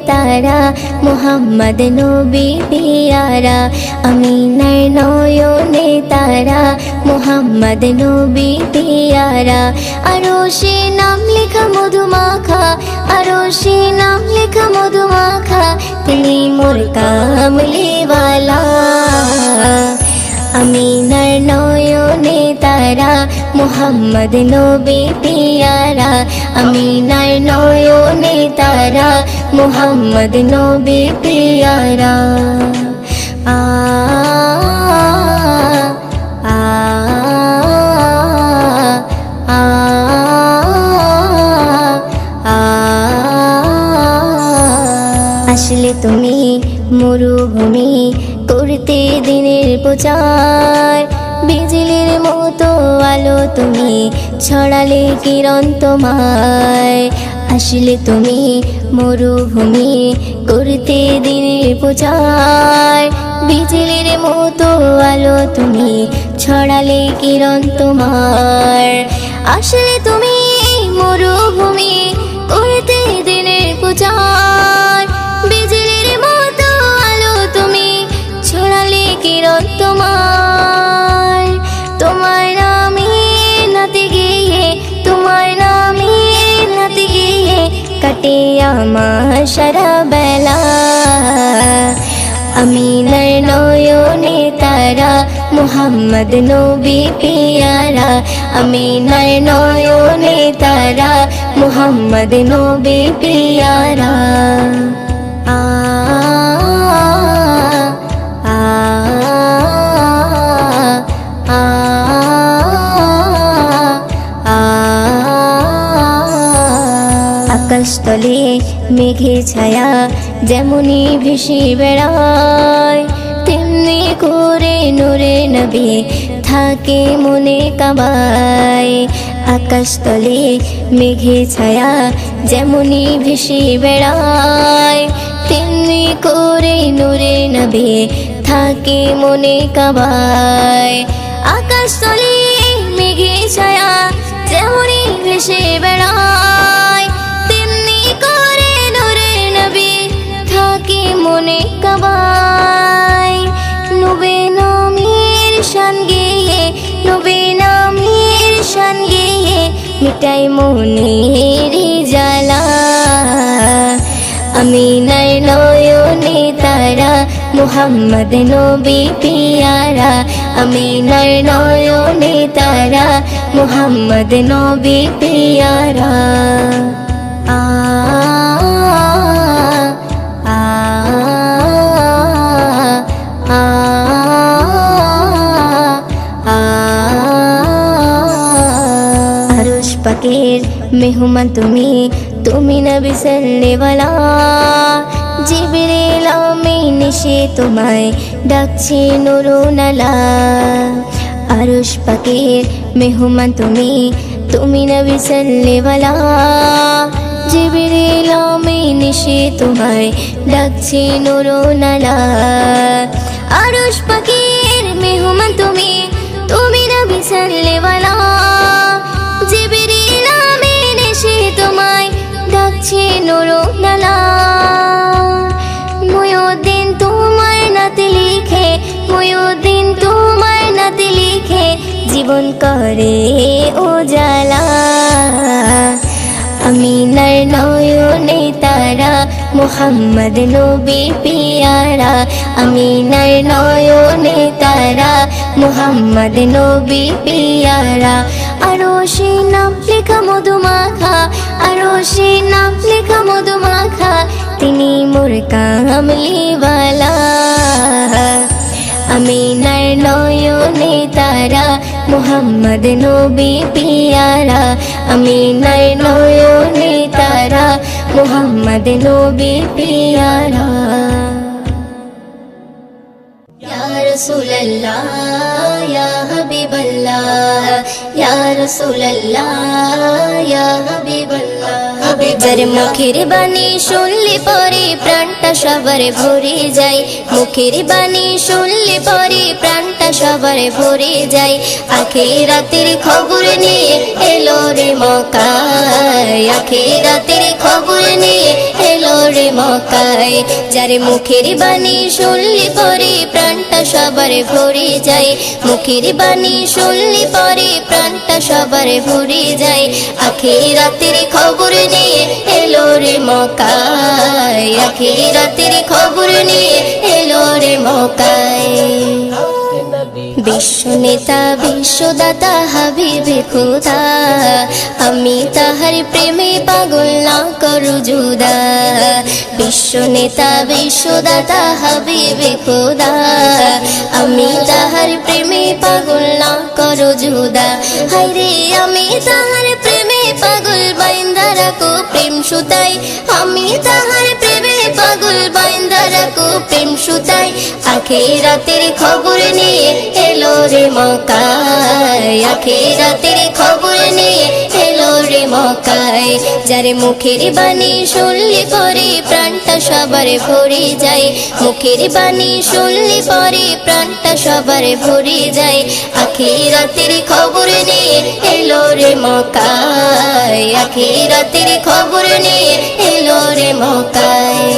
তারা মুহাম্মদ নবী পিয়ারা আমিনার নয়নে তারা মুহাম্মদ নবী পিয়ারা আরশে নাম লেখা মধুমাখা আরশে নাম লেখা মধুমাখা তিনি মোর কামলিওয়ালা আমিনার নয়নে তারা মুহাম্মদ নবী পিয়ারা আমিনার নয়নে তারা মুহাম্মদ নবী পিয়ারা আ আ আ আ আসলে তুমি মরুভূমি করতে দিনের প্রচার বিজলির মতো আলো তুমি ছড়ালে কিরণ তোমায় আসলে তুমি মরুভূমি করতে দিনের প্রচার বিজলির মতো আলো তুমি ছড়ালে কিরণ তোমার আসলে তুমি মরুভূমি করতে দিনের প্রচার বিজলির মতো আলো তুমি ছড়ালে কিরণ তোমার তোমার নামে নাতে গিয়ে তোমার নামে নাতে গিয়ে কাটে আমার সারা বেলা আমিনার নয়নে তারা মুহাম্মদ নবী পিয়ারা আমিনার নয়নে তারা মুহাম্মদ নবী পিয়ারা আ আ আ আ আকাশতলে মেঘে ছায়া যেমনি ভেসে বেড়ায় তেমনি করে নূরে নবী থাকে মনে কাবায় আকাশতলে মেঘে ছায়া যেমনি ভেসে বেড়ায় তেমনি করে নূরে নবী থাকে মনে কাবায় আকাশতলে মেঘে ছায়া যেমনি ভেসে বেড়ায় তেমনি করে নূরে নবী থাকে মনে কাবায় নবী নামের শান গেয়ে নবী নামের শান গেয়ে মিটাই মনের জ্বালা আমিনার নয়নে তারা মুহাম্মদ নবী পিয়ারা আমিনার নয়নে তারা মুহাম্মদ নবী পিয়ারা আ আ আ আ আরশ পাকের মেহমান তুমি তুমি নবী সাল্লেওয়ালা জিবরিল আমিন সে তোমায় ডাকছে নুরুনালা আরশ পাকের মেহমান তুমি তুমি নবী সাল্লেওয়ালা জিবরিল আমিন সে তোমায় ডাকছে নুরুনালা আরশ পাকের মেহমান তুমি তুমি নবী সাল্লেওয়ালা জিবরিল আমিন সে তোমায় ডাকছে নুরুনালা মুয়ুদ্দিন তোমার নাতে লিখে মুয়ুদ্দিন তোমার নাতে লিখে জীবন করে উজালা আমিনার নয়নে তারা মুহাম্মদ নবী পিয়ারা আমিনার নয়নে তারা মুহাম্মদ নবী পিয়ারা আরশে নাম লেখা মধুমাখা আরশে নাম লেখা মধুমাখা তিনি মোর কামলিওয়ালা আমিনার নয়নে তারা মুহাম্মদ নবী পিয়ারা আমিনার নয়নে তারা মুহাম্মদ নবী পিয়ারা ইয়া রাসূলুল্লাহ ইয়া হাবিবাল্লাহ ইয়া রাসূলুল্লাহ ইয়া হাবিবাল্লাহ যার মুখের বাণী শুনলে পরে প্রাণটা সবার ভরে যায় মুখের বাণী শুনলে পরে প্রাণটা সবার ভরে যায় আখিরাতের খবর নিয়ে এলো রে মক্কায় আখিরাতের খবর নিয়ে এলো রে রে মক্কায় যারে মুখের বাণী শুনলি পরে প্রাণটা সবার ভরে যায় মুখের বাণী শুনলি পরে প্রাণটা সবার ভরে যায় আখিরাতের খবর নিয়ে এলো রে মক্কায় আখিরাতের খবর নিয়ে এলো রে মক্কায় বিশ্ব নেতা বিশ্বদাতা হাবিবে খোদা আমি তাহার প্রেমে পাগল না করু জুদা বিশ্ব নেতা বিশ্বদাতা হাবিবে খোদা আমি তাহার প্রেমে পাগল না করু জুদা হায়রে আমি তাহার প্রেমে পাগল বাইন্দা রাখো প্রেম সুতাই আমি তাহার প্রেমে পাগল বাইন্দা রাখো প্রেম সুতাই আখিরাতের খবর নিয়ে এলো রে মক্কায় আখিরাতের খবর নিয়ে এলো রে মক্কায় যারে মুখের বাণী শুনলি পরে প্রাণটা সবার ভরে যায় মুখের বাণী শুনলি পরে প্রাণটা সবার ভরে যায় আখিরাতের খবর নিয়ে এলো রে মক্কায় আখিরাতের খবর নিয়ে এলো রে মক্কায়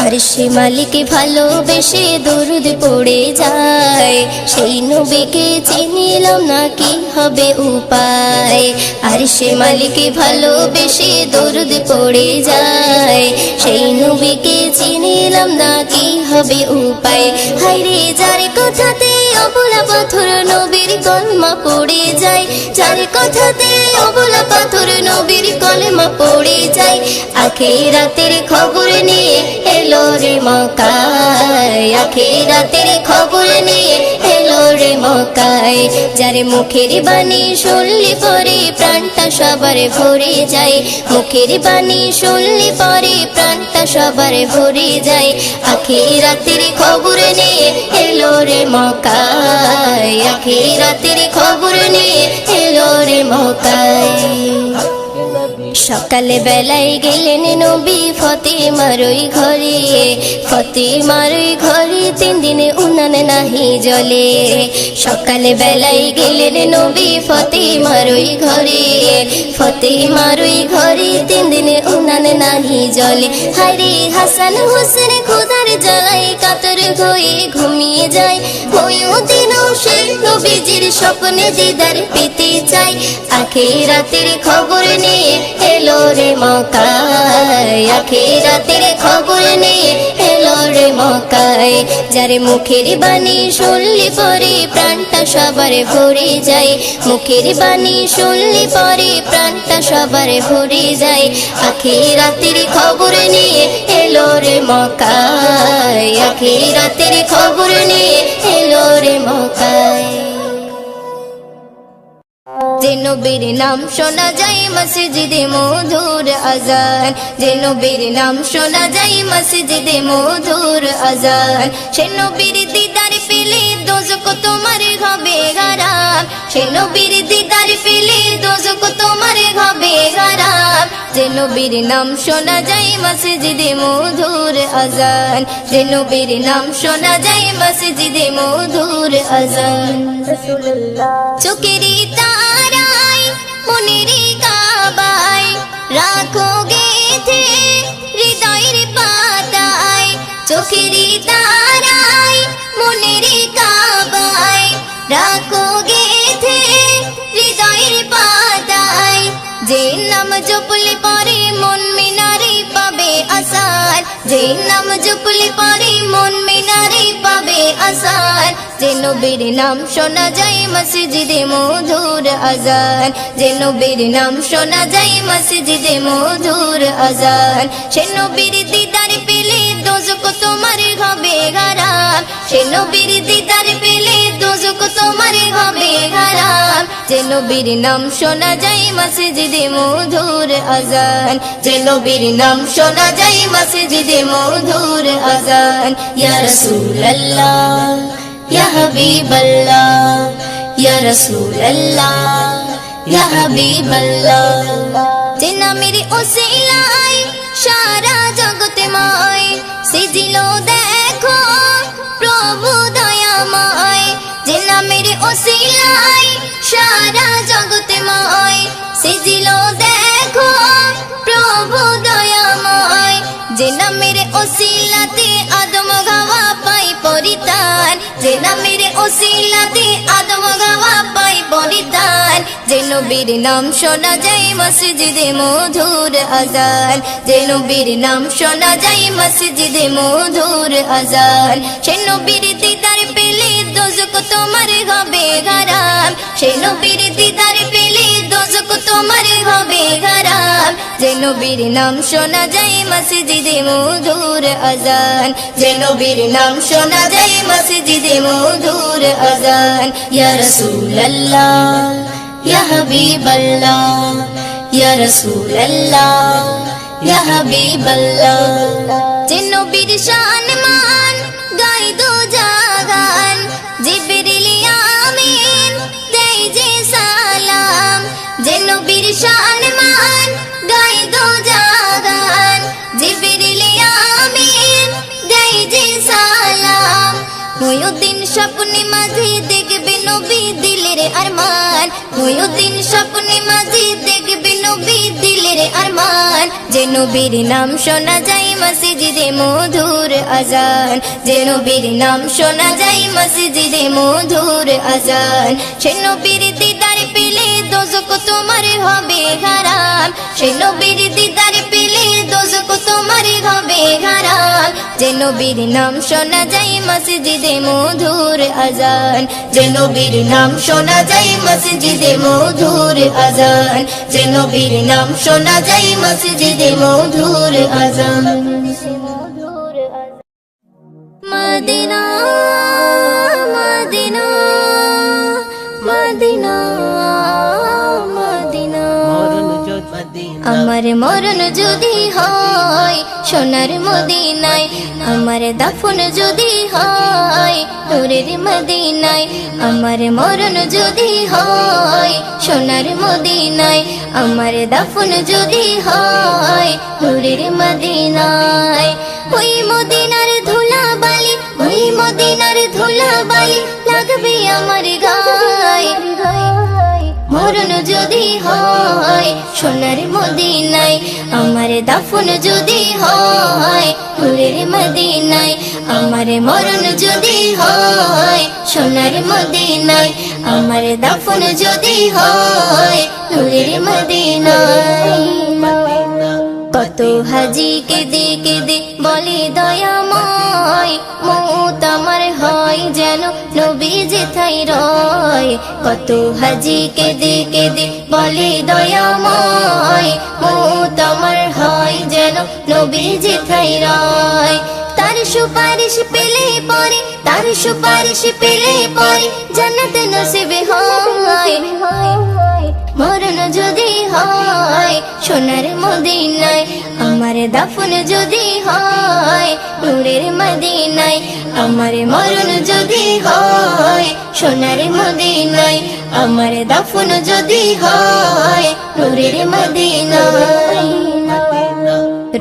আরশে মালিক ভালোবেসে দরুদ পড়ে যায় সেই নবীকে চিনিলাম না কি হবে উপায় আরশে মালিক ভালোবেসে দরুদ পড়ে যায় সেই নবীকে চিনিলাম না কি হবে উপায় হায়রে যার কথাতে অবলা পাথর নবীর কলমা পড়ে যায় যার কথাতে অবলা পাথর নবীর কলমা পড়ে যায় আখিরাতের খবর নিয়ে এলো রে মক্কায় আখিরাতের খবর নিয়ে এলো রে মক্কায় যারে মুখের বাণী শুনলি পরে প্রাণটা সবার ভরে যায় মুখের বাণী শুনলি পরে প্রাণটা সবার ভরে যায় আখিরাতের খবর নিয়ে এলো রে মক্কায় আখিরাতের খবর নিয়ে এলো রে মক্কায় সকালে বেলায় গেলেন নবী ফতেমার ওই ঘরে ফতেমার ওই ঘরে 3 দিনে উনান নাহি জলে সকালে বেলায় গেলেন নবী ফতেমার ওই ঘরে ফতেমার ওই ঘরে 3 দিনে উনান নাহি জলে হায়রে হাসান হোসেন খোদার জ্বালায় কাতর হয়ে ঘুমিয়ে যায় ওইও দিনও সে নবীজির স্বপ্নে দিদার পেতে চায় আখিরাতের খবর নিয়ে এলো রে মক্কায় আখিরাতের খবর নিয়ে এলো রে মক্কায় যারে মুখের বাণী শুনলি পরে প্রাণটা সবার ভরে যায় মুখের বাণী শুনলি পরে প্রাণটা সবার ভরে যায় আখিরাতের খবর নিয়ে এলো রে মক্কায় আখিরাতের খবর নিয়ে এলো রে মক্কায় যে নবীর নাম শোনা যায় মসজিদে মধুর আজান যে নবীর নাম শোনা যায় মসজিদে মধুর আজান সে নবীর দিদার পেলে দোজখ তোমার হবে হারাম সে নবীর দিদার পেলে দোজখ তোমার হবে হারাম যে নবীর নাম শোনা যায় মসজিদে মধুর আজান যে নবীর নাম শোনা যায় মসজিদে মধুর আজান চোখেরই তারায় মনের কাবায় রাখো গেথে হৃদয়ের পাতায় চোখেরই তারায় মনের কাবায় রাখো গেথে হৃদয়ের পাতায় যে নাম জপলে পরে মন মিনারে পাবে আসার যে নাম জপলে পরে মন মিনারে পাবে আসার যে নবীর নাম শোনা যায় মসজিদে মধুর আজান যে নবীর নাম শোনা যায় মসজিদে মধুর আজান সে নবীর দিদার পেলে দোজখ তোমার হবে হারাম সে নবীর দিদার পেলে দোজখ তোমার হবে হারাম যে নবীর নাম শোনা যায় মসজিদে মধুর আজান যে নবীর নাম শোনা যায় মসজিদে মধুর আজান ইয়া রাসূলুল্লাহ ইয়া হাবিবাল্লাহ ইয়া রাসূলুল্লাহ ইয়া হাবিবাল্লাহ যে নামের ওসিলায় সারা জগৎময় সিজিলো দেখো প্রভু দয়াময় যে নামের ওসিলায় সারা জগৎময় সিজিলো দেখো প্রভু দয়াময় যে নামের ওসিলাতে আদম গাওয়া পাই পরিতান, যে নামের ওসিলাতে আদম গাওয়া পাই পরিতান, যে নবীর নাম শোনা যায় মসজিদে মধুর আজান, যে নবীর নাম শোনা যায় মসজিদে মধুর আজান, সে নবীর দিদার পেলে দোজক তোমার হবে হারাম, সে নবীর দিদার পেলে দোজক তোমার হবে হারাম, যে নবীর নাম শোনা যায় মসজিদে মধুর আজান, যে নবীর নাম শোনা যায় মসজিদে মধুর আজান। ইয়া রাসূলুল্লাহ ইয়া হাবিবাল্লাহ ইয়া রাসূলুল্লাহ ইয়া হাবিবাল্লাহ, যে নবীর শান মান গাই দো জাগান, জিবরিল আমিন দেয় যে সালাম, যে নবীর শান মান গাই দো জাগান, জিবরিল আমিন দেয় যে সালাম, মুয়ুদ্দিন স্বপ্নে মাঝে দেখবে নবী দিলের আরমান, মুয়ুদ্দিন স্বপ্নে মাঝে দেখবে নবী দিলের আরমান, যে নবীর নাম শোনা যায় মসজিদে মধুর আজান, যে নবীর নাম শোনা যায় মসজিদে মধুর আজান, সে নবীর দিদার পেলে দোজক তোমার হবে হারাম, সে নবীর দিদার পেলে দোজক তোমার হবে হারাম, যে নবীর নাম শোনা যায় মসজিদে মধুর আজান, যে নবীর নাম শোনা যায় মসজিদে মধুর আজান, যে নবীর নাম শোনা যায় মসজিদে মধুর আজান। মদিনা মদিনা মদিনা মদিনা, আমার মরণ যদি হয় সোনার মদিনায়, আমার দাফন যদি হয় নূরের মদিনায়, আমার মরণ যদি হয় সোনার মদিনায়, আমার দাফন যদি হয় নূরের মদিনায়, ওই মদিনার ধুলা বালি, ওই মদিনার ধুলা বালি লাগবে আমার গায়ে, মরণ যদি হয় সোনার মদিনায়, আমার দাফন যদি হয় নূরের মদিনায়, আমার মরণ যদি হয় সোনার মদিনায়, আমার দাফন যদি হয় নূরের মদিনায়। কত হাজি কেঁদে কেঁদে বলে দয়াময়, মৌত আমার হয় যেন নবী যেথায় রয়, কত হাজি কেঁদে কেঁদে বলে দয়াময়, মৌত আমার হয় যেন নবী যেথায় রয়, তার সুপারিশ পেলে পরে, তার সুপারিশ পেলে পরে জান্নাত নসিব হয়, মরণ যদি হয় সোনার মদিনায়, আমার দাফন যদি হয় নূরের মদিনায়, আমার মরণ যদি হয় সোনার মদিনায়, আমার দাফন যদি হয় নূরের মদিনায়।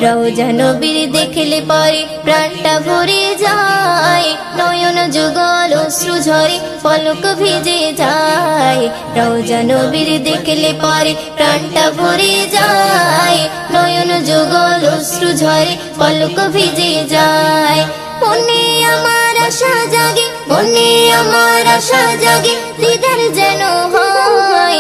রওজা নবীর দেখলে পরে প্রাণটা ভরে যায়, নয়ন যুগল অশ্রু ঝরে পলক ভিজে যায়, রওজা নবীর দেখলে পরে প্রাণটা ভরে যায়, নয়ন যুগল অশ্রু ঝরে পলক ভিজে যায়, মনে আমার আশা জাগে, মনে আমার আশা জাগে দিদার যেন হয়,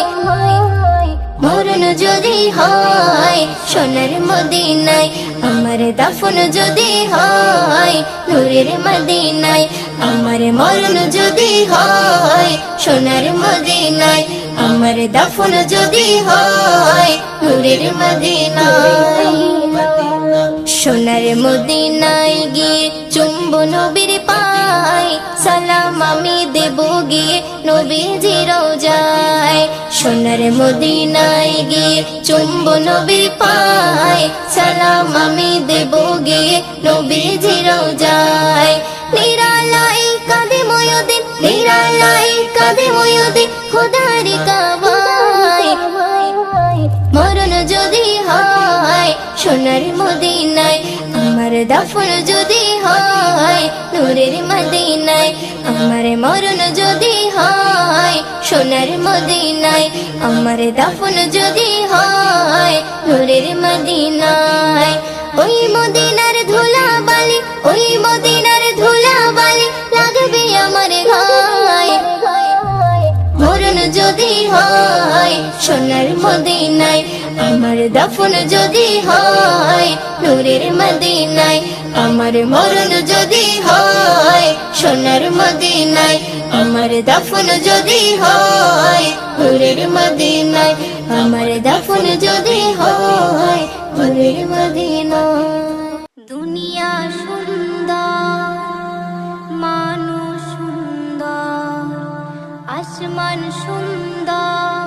মরণ যদি হয় সোনার মদিনায়, আমার দাফন যদি হয় নূরের মদিনায়, আমার মরণ যদি হয় সোনার মদিনায়, আমার দাফন যদি হয় নূরের মদিনায়। সোনার মদিনায় গিয়ে চুম্বো নবীর পায়, সালাম আমি দেব গিয়ে নবীজির রওজায়, সোনার মদিনায় গিয়ে চুম্বো নবীর পায়, সালাম আমি দেব গিয়ে নবীজির রওজায়, নিরালাই কাঁদে ময়ূদিন, নিরালাই কাঁদে ময়ূদিন খোদার কাবায়, মরণ যদি হয় সোনার মদিনায়, আমার দাফন যদি হয় নূরের মদিনায়, আমার মরণ যদি হয় সোনার মদিনায়, আমার দাফন যদি হয় নূরের মদিনায়, ওই মদিনার ওই মদিনার ধুলাবালি লাগবে আমার গায়ে। মরণ যদি হয় সোনার মদিনায়, আমার দাফন যদি হয় নূরের মদিনায়। আমার মরণ যদি হয় সোনার মদিনায়, আমার দাফন যদি হয় নূরের মদিনায়। আমার দাফন যদি হয় নূরের মদিনায়। দুনিয়া সুন্দর, মানুষ সুন্দর, আসমান সুন্দর,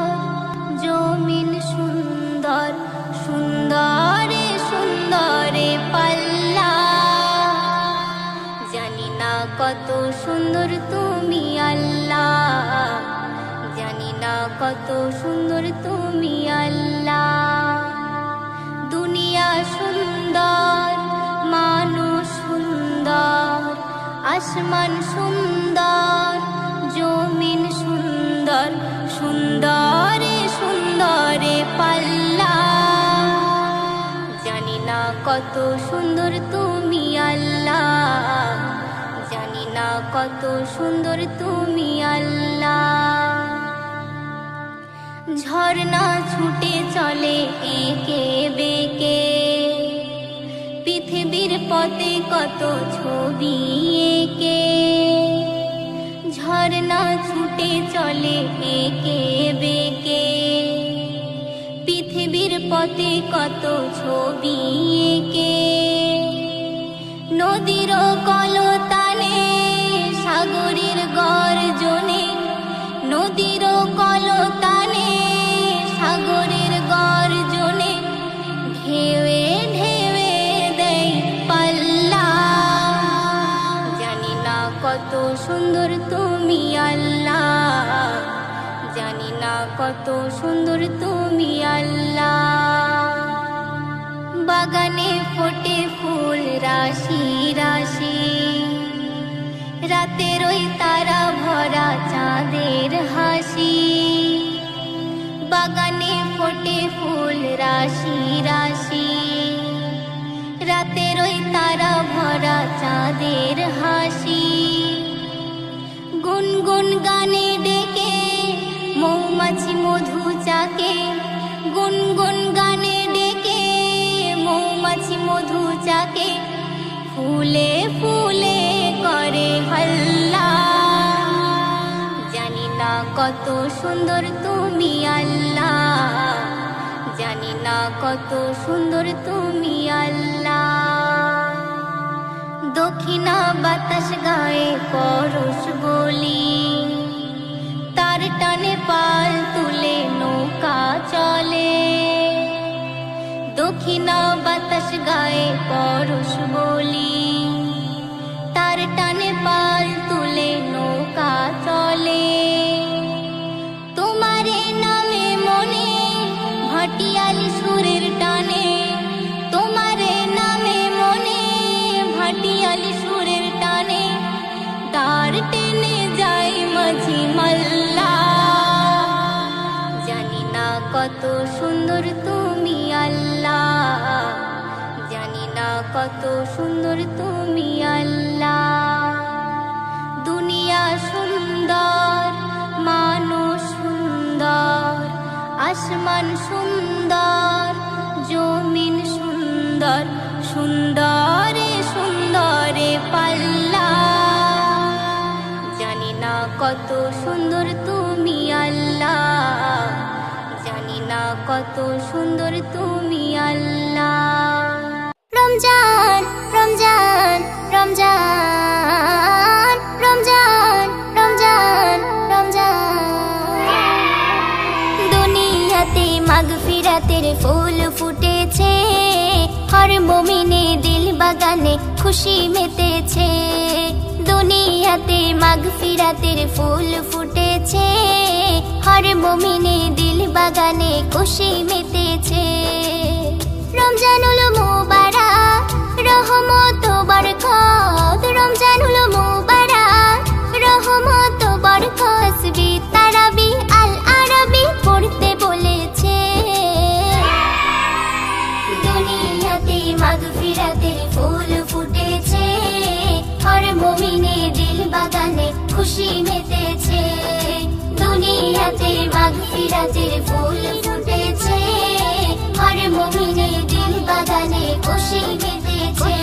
জমিন সুন্দর, সুন্দরে সুন্দরে পাল্লা। জানি না কত সুন্দর তুমি আল্লাহ, জানি না কত সুন্দর তুমি আল্লাহ। দুনিয়া সুন্দর, মানুষ সুন্দর, আসমান সুন্দর, জমিন সুন্দর, সুন্দরে সুন্দরে পাল্লা। জানি না কত সুন্দর তুমি আল্লাহ, জানি না কত সুন্দর তুমি আল্লাহ। ঝর্ণা ছুটে চলে একে বেঁকে, পৃথিবীর পথে কত ছবি এঁকে। ঝর্ণা ছুটে চলে একে বেঁকে, পৃথিবীর পথে কত ছবি এঁকে। নদীর কলতানে, সাগরের গর্জনে, নদীর কলতানে, সাগরের গর্জনে, ঢেউয়ে ঢেউয়ে দেয় পাল্লা। জানি না কত সুন্দর তুমি আল্লাহ, জানি না কত সুন্দর তুমি আল্লাহ। বাগানে ফোটে ফুল রাশি রাশি, রাতের ওই তারা ভরা চাঁদের হাসি। বাগানে ফোটে ফুল রাশি রাশি, রাতের ওই তারা ভরা চাঁদের হাসি। গুনগুন গানে ডেকে মৌমাছি মধু চাকে, গুনগুন গানে ডেকে মৌমাছি মধু চাকে। ফুলে ফুলে করে হল্লা। জানি না কত সুন্দর তুমি আল্লাহ, জানি না কত সুন্দর তুমি আল্লাহ। দক্ষিণা বাতাস গায়ে পরশ বলি, তার টানে পাল তুলে নৌকা চলে। দক্ষিণা বাতাস গায়ে পরশ বলি, তার টানে পাল তুলে নৌকা চলে। তোমারে নামে মনে ভাটিয়ালি সুরের টানে, তোমারে নামে মনে ভাটিয়ালি সুরের টানে। তার টেনে যাই মাঝি মাল্লা। জানি না কত সুন্দর তুমি আল্লাহ, জানি না কত সুন্দর তুমি আল্লাহ। দুনিয়া সুন্দর, মানুষ সুন্দর, আসমান সুন্দর, জমিন সুন্দর, সুন্দরে সুন্দরে পাল্লা। জানি না কত সুন্দর তুমি আল্লাহ, জানি না কত সুন্দর তুমি আল্লাহ। রমজান রমজান রমজান রমজান রমজান রমজান। দুনিয়াতে মাগফিরাতের ফুল ফুটেছে, হর মুমিনে দিল বাগানে খুশি মেতেছে। দুনিয়াতে মাগফিরাতের ফুল ফুটেছে, হর মুমিনে দিল বাগানে খুশি মেতেছে। রমজানুল মুবারক, রহমত বরকত, রমজানুল মুবারক, রহমত বরকত। তাসবিহ তারাবি আল আরবি পড়তে বলেছে। দুনিয়াতে মাগফিরাতের ফুল ফুটেছে, খুশি মেতেছে। দুনিয়াতে মাগফিরাতের ফুল ফুটেছে, হর মুমিনের দিল বাগানে খুশি মেতেছে।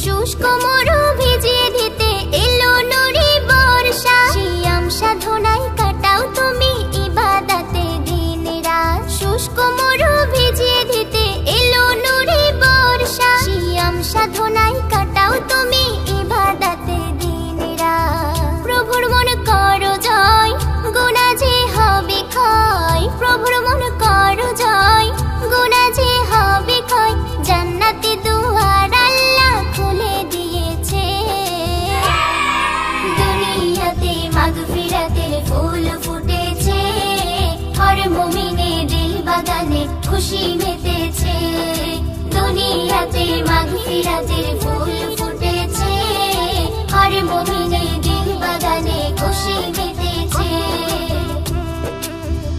শুষ্ক মরু ভিজিয়ে দিতে এলো নুরি বর্ষা, সিয়াম সাধনায় কাটাও তুমি ইবাদতে দিন রাত। শুষ্ক মরু ভিজিয়ে দিতে এলো নুরি বর্ষা, সিয়াম সাধনায় কাটাও তুমি ইবাদতে দিন রাত। প্রভুর মন করো জয়, গুনাহ যে হবে ক্ষয়। প্রভুর মন করো জয়, গুনাহ যে হবে ক্ষয়। জান্নাতে দুয়ার আল্লাহ খুলে দিয়েছে। দুনিয়াতে মাগফিরাতের ফুল ফুটেছে, হর মুমিনের দিল বাগানে খুশি মেতেছে। দুনিয়াতে মাগফিরাতের ফুল ফুটেছে, হর মুমিনের দিল বাগানে খুশি মেতেছে।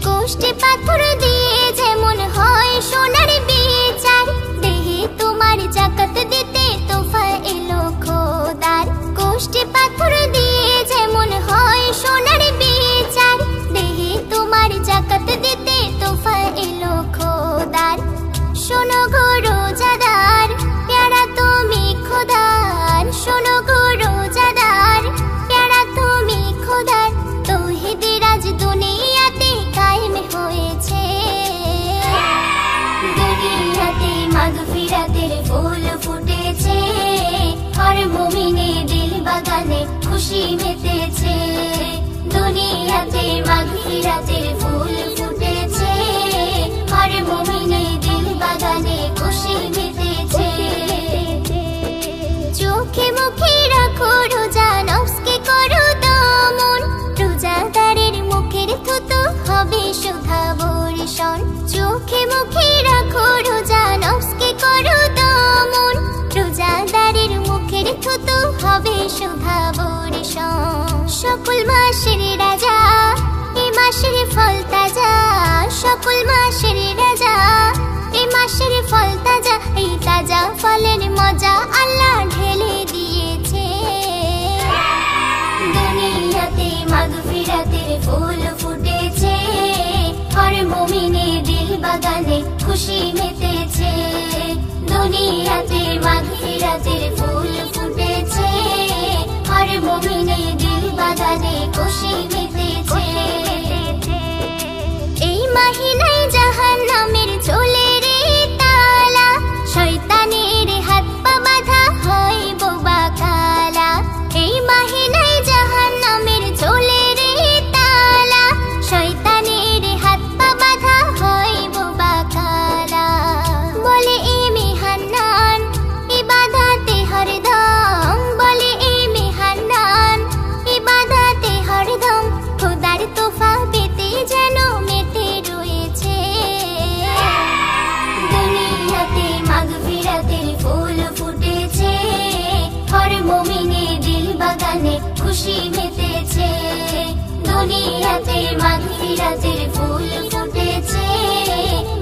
কোষ্ঠে পাথর দিয়ে যেমন হয় সোনার বিচার, দেহে তোমার জাকাত দিতে তোফা এলো খোদার। কোষ্ঠে পাথর দিয়ে যেমন হয় সোনার বিচার, দেহে তোমার জাকাত দিতে তোফা এলো খোদার। শোনো গো রোজাদার, প্যারা তুমি খোদার। শোনো গো রোজাদার, প্যারা তুমি খোদার। তৌহিদের আজ দুনিয়াতে কায়েম হয়েছে। দুনিয়াতে মাগফিরাতের ফুল ফুটেছে, হর মুমিনের দিল বাগানে খুশি মেতেছে। দুনিয়াতে মাগফিরাতের ফুল ফুটেছে, হর মুমিনের দিল বাগানে খুশি মেতেছে। চোখে মুখে রাখো রোজা, নফসকে করো দমন। রোজাদারের মুখের থুতু হবে সুধা বর্ষণ। চোখে মুখে রাখো রোজা, নফসকে করো দমন। রোজাদারের মুখের থুতু হবে সুধা বর্ষণ। সকল মাসের রাজা, এ মাসের ফল তাজা। সকল মাসের রাজা, এ মাসের ফল তাজা। এই তাজা ফলের মজা আল্লাহ ঢেলে দিয়েছে। দুনিয়াতে মাগফিরাতের ফুল ফুটেছে, হর মুমিনের দিল বাগানে খুশি মেতেছে। দুনিয়াতে মাগফিরাতের ফুল ফুটেছে, হর মুমিনের দিল বাগানে খুশি মেতেছে। এই মাহিনায় জাহান্নামের চলে রে তালা, শয়তানের হাত পা বাঁধা হয় বোবা কালা। এই মাহিনায় জাহান্নামের চলে রে তালা, শয়তানের হাত পা বাঁধা হয় বোবা কালা। বলে এ মেহান্নান ইবাদতে হরদম, বলে এ মেহান্নান ইবাদতে হরদম। খোদার তোফা পেতে যেন মেতে রয়েছে। দুনিয়াতে মাগফিরাতের ফুল ফুটেছে, হর মুমিনের দিল বাগানে খুশি মেতেছে। দুনিয়াতে মাগফিরাতের ফুল ফুটেছে,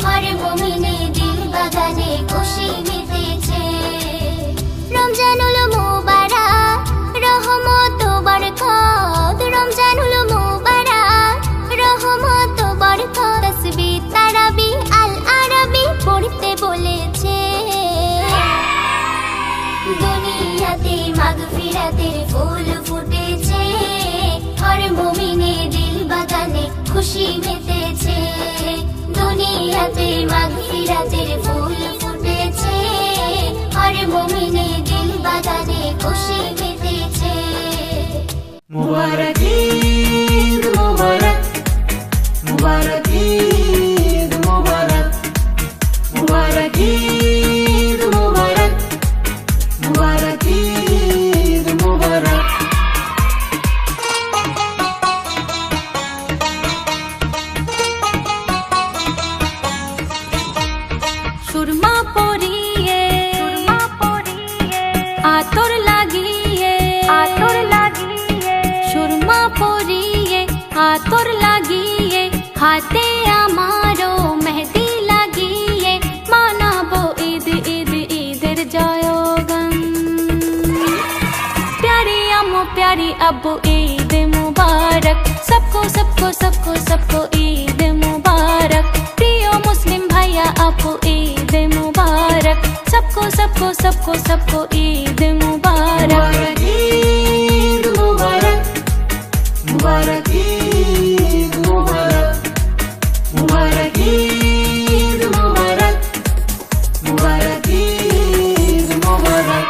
হর মুমিনের দিল বাগানে খুশি মেতেছে। রমজানুল মুবারক, রহমত বরকত। রমজানুল মুবারক, রহমত বরকত। তাসবিহ তারাবি আল আরবি পড়তে বলেছে। দুনিয়াতে মাগফিরাতের ফুল ফুটেছে, হর মুমিনের দিল বাগানে খুশি মেতেছে। দুনিয়াতে মাগফিরাতের ফুল ফুটেছে, হর মুমিনের দিল বাগানে খুশি মেতেছে। মুবারক ঈদ মুবারক, মুবারক ঈদ মুবারক, মুবারক ঈদ মুবারক, মুবারক ঈদ মুবারক। সুরমা পরিয়ে আতর লাগিয়ে সুরমা পরিয়ে अब्बू ईद मुबारक। सबको सबको सबको सबको ईद मुबारक। प्रिय मुस्लिम भैया आपको ईद मुबारक। सबको सबको सबको सबको ईद मुबारक। ईद मुबारक, मुबारक ईद मुबारक, मुबारक ईद मुबारक, मुबारक ईद मुबारक।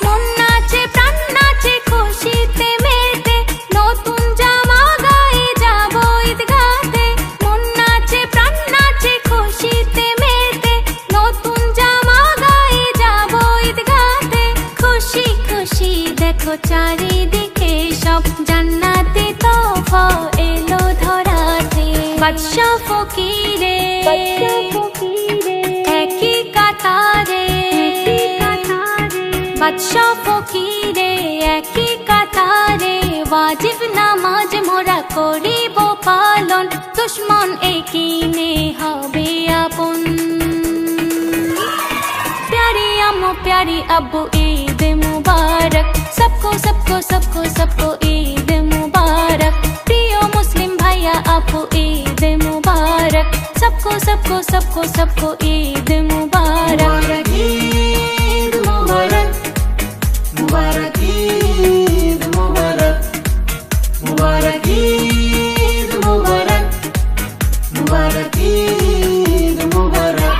মন নাচে প্রাণ নাচে খুশিতে মেতে, নতুন জামা গায়ে যাব ঈদগাতে। মন নাচে প্রাণ নাচে খুশিতে মেতে, নতুন জামা গায়ে যাব ঈদগাতে। খুশি খুশি দেখো চারিদিকে সব, জান্নাতে তোফা এলো ধরাতে। বাদশা ফকিরে একই কাতারে, বাদশা ফকিরে একই কাতারে। ওয়াজিব নামাজ মোরা করিব পালন, দুশ্মন একিনে হবে আপন। प्यारी अम्मू प्यारी अब्बू ईद मुबारक। सबको सबको सबको सबको ईद मुबारक। प्रिय मुस्लिम भैया आपको ईद मुबारक। सबको सबको सबको सबको ईद मुबारक। ईद मुबारक, मुबारक ईद मुबारक, मुबारक ईद मुबारक, मुबारक ईद मुबारक।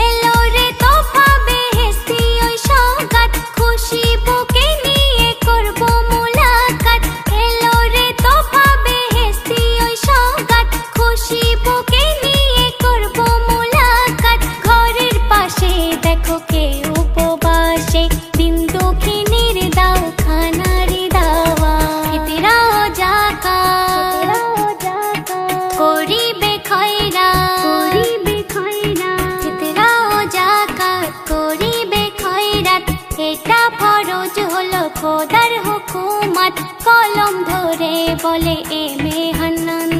এলো রে তোফা বেহেশতি ওই সওগাত, খুশি বুকে নিয়ে করব মুলাকাত। এলো রে তোফা বেহেশতি ওই সওগাত, খুশি বুকে নিয়ে করব মুলাকাত। ঘরের পাশে দেখো কে উপবাসে, দিন দুঃখিনীর দাও খানার দাওয়া। ফিতরাও যাকাত করিবে খয়রাত, ফিতরাও যাকাত করিবে খয়রাত। এটা ফরজ হলো খোদার হুকুমত, কলম ধরে বলে এ মেহনন।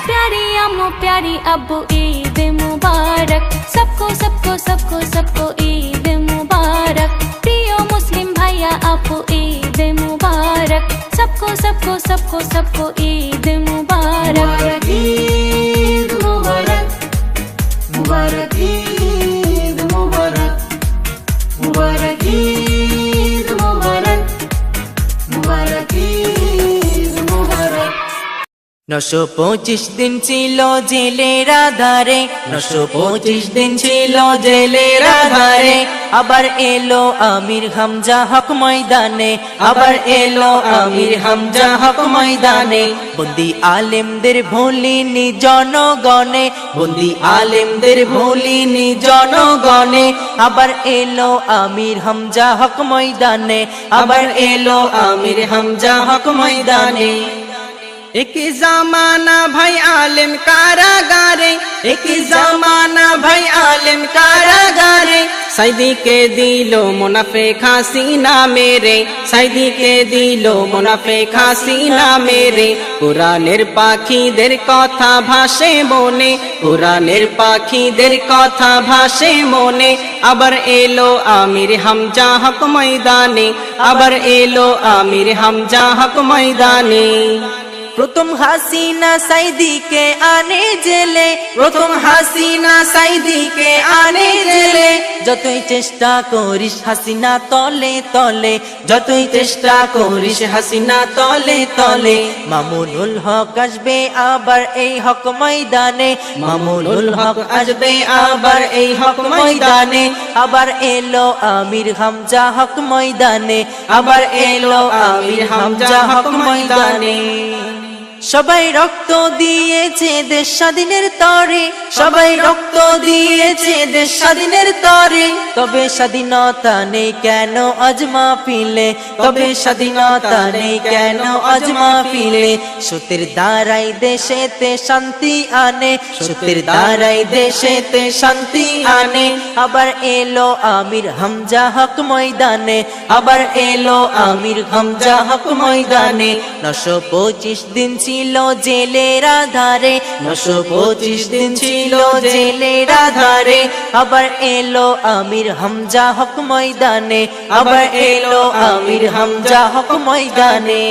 प्यारी अम्मू प्यारी अब्बू ईद मुबारक। सबको सबको सबको सबको ईद मुबारक। प्रिय मुस्लिम भैया आपको ईद मुबारक। सबको सबको सबको सबको ईद मुबारक। ईद मुबारक, मुबारक ईद मुबारक, मुबारक ईद मुबारक, मुबारक ईद मुबारक। 925 দিন ছিল জেলের আধারে, 925 দিন ছিল জেলের আধারে। আবার এলো আমির হামজা হক ময়দানে, আবার এলো আমির হামজা হক ময়দানে। বন্দি আলেমদের ভুলিনি জনগণে, বন্দি আলেমদের ভুলিনি জনগণে। আবার এলো আমির হামজা হক ময়দানে, আবার এলো আমির হামজা হক ময়দানে। एक जमाना भाई आलिम कारागारे, एक जमाना भाई आलिम कारागारे। सैदी के दिलो मुनाफिक हसीना मेरे, सैदी के दिलो मुनाफिक हसीना मेरे। कुरानेर पाखीদের কথা ভাসে মনে, কুরানের পাখিদের কথা ভাসে মনে। আবার এলো আমির হামজা হক ময়দানে, আবার এলো আমির হামজা হক ময়দানে। প্রথম হাসিনা সাইদিকে আনে জেলে, প্রথম হাসিনা সাইদিকে আনে জেলে। যতই চেষ্টা করিস হাসিনা তলে তলে, যতই চেষ্টা করিস হাসিনা তলে তলে। মামুনুল হক আসবে আবার এই হক ময়দানে, মামুনুল হক আসবে আবার এই হক ময়দানে। আবার এলো আমির হামজা হক ময়দানে, আবার এলো আমির হামজা হক ময়দানে। সবাই রক্ত দিয়েছে দেশ স্বাধীনের তরে, সবাই রক্ত দিয়েছে দেশ স্বাধীনের তরে। তবে স্বাধীনতা নেই কেন আজ মাহফিলে, তবে স্বাধীনতা নেই কেন আজ মাহফিলে। সত্যের দ্বারাই দেশেতে শান্তি আনে, সত্যের দ্বারাই দেশেতে শান্তি আনে। আবার এলো আমির হামজা হক ময়দানে, আবার এলো আমির হামজা হক ময়দানে। 925 দিন ছিল জেলের আধারে 925 দিন ছিল জেলের আধারে আবার এলো আমির হামজা হক ময়দানে আবার এলো আমির হামজা হক ময়দানে